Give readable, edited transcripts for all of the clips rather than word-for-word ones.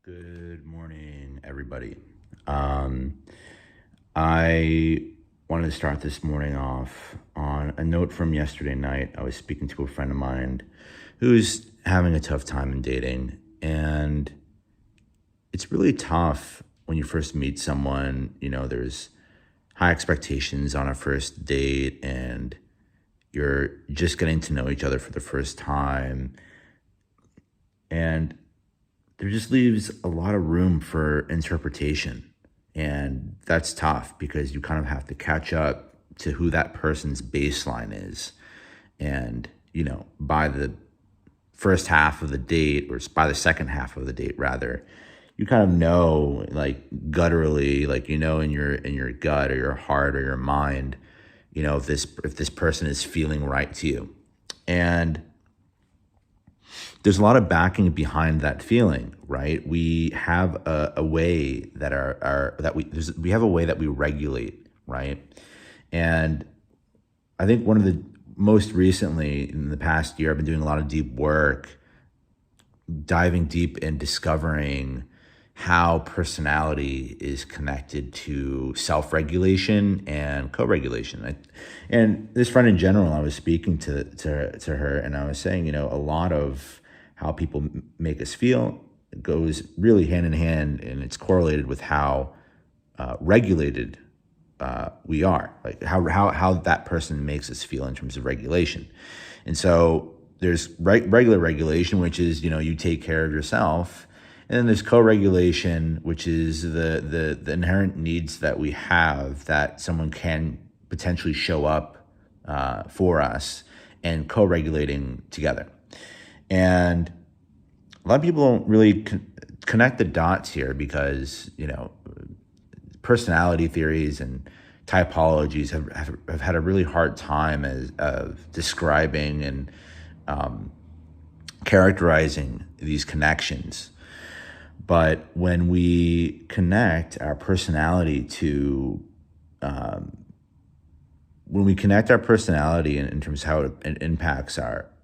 Good morning, everybody. I wanted to start this morning off on a note from yesterday night. I was speaking to a friend of mine who's having a tough time in dating, and it's really tough when you first meet someone. There's high expectations on a first date, and you're just getting to know each other for the first time, and there just leaves a lot of room for interpretation. And that's tough because you kind of have to catch up to who that person's baseline is. And, by the first half of the date, or by the second half of the date, rather, you kind of know, like gutturally, like, in your gut or your heart or your mind, if this person is feeling right to you. And there's a lot of backing behind that feeling, right? We have a way that we have a way that we regulate, right? And I think one of the most recently in the past year, I've been doing a lot of deep work, diving deep and discovering how personality is connected to self-regulation and co-regulation. And this friend in general, I was speaking to her, and I was saying, a lot of how people make us feel goes really hand in hand, and it's correlated with how regulated we are, like how that person makes us feel in terms of regulation. And so there's regular regulation, which is, you take care of yourself. And then there's co-regulation, which is the inherent needs that we have that someone can potentially show up for us, and co-regulating together. And a lot of people don't really connect the dots here because, personality theories and typologies have had a really hard time of describing and characterizing these connections. But when we connect our personality to, in terms of how it impacts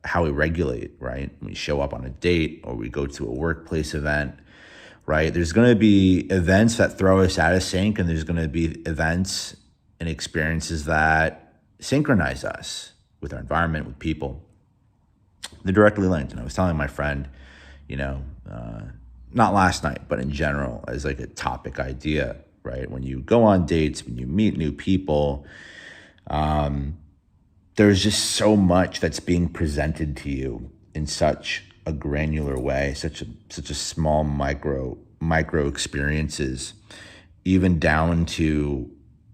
how we regulate, right? When we show up on a date or we go to a workplace event, right? There's going to be events that throw us out of sync, and there's going to be events and experiences that synchronize us with our environment, with people. They're directly linked. And I was telling my friend, not last night, but in general, as like a topic idea, right? When you go on dates, when you meet new people, there's just so much that's being presented to you in such a granular way, such a small micro experiences, even down to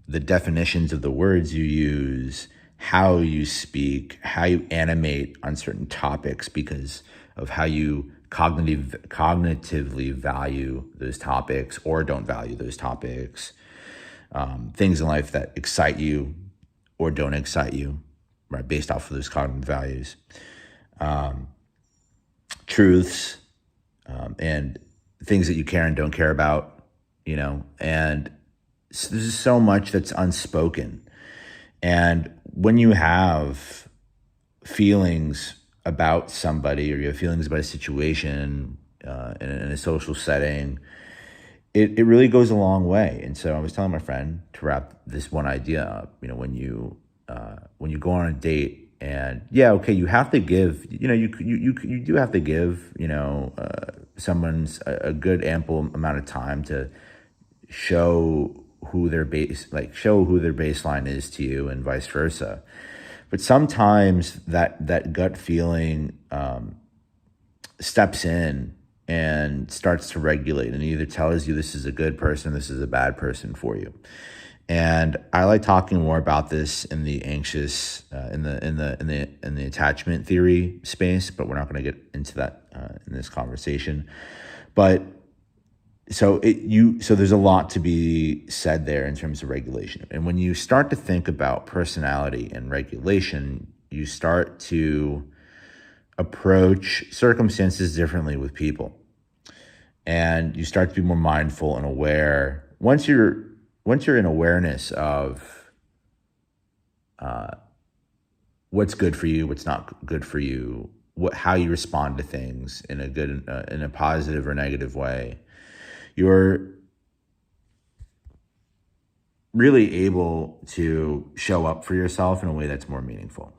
the definitions of the words you use, how you speak, how you animate on certain topics because of how you cognitively value those topics or don't value those topics, things in life that excite you or don't excite you, right, based off of those cognitive values, truths, and things that you care and don't care about, and there's so much that's unspoken. And when you have feelings about somebody, or you have feelings about a situation in a social setting, it really goes a long way. And so I was telling my friend, to wrap this one idea up, when you go on a date, and you have to give, you do have to give, someone's a good ample amount of time to show who their baseline is to you, and vice versa. But sometimes that gut feeling steps in and starts to regulate, and either tells you this is a good person, this is a bad person for you. And I like talking more about this in the anxious, in the attachment theory space, but we're not going to get into that in this conversation. But so there's a lot to be said there in terms of regulation. And when you start to think about personality and regulation, you start to approach circumstances differently with people, and you start to be more mindful and aware. Once you're in awareness of what's good for you, what's not good for you, how you respond to things in a positive or negative way, you're really able to show up for yourself in a way that's more meaningful.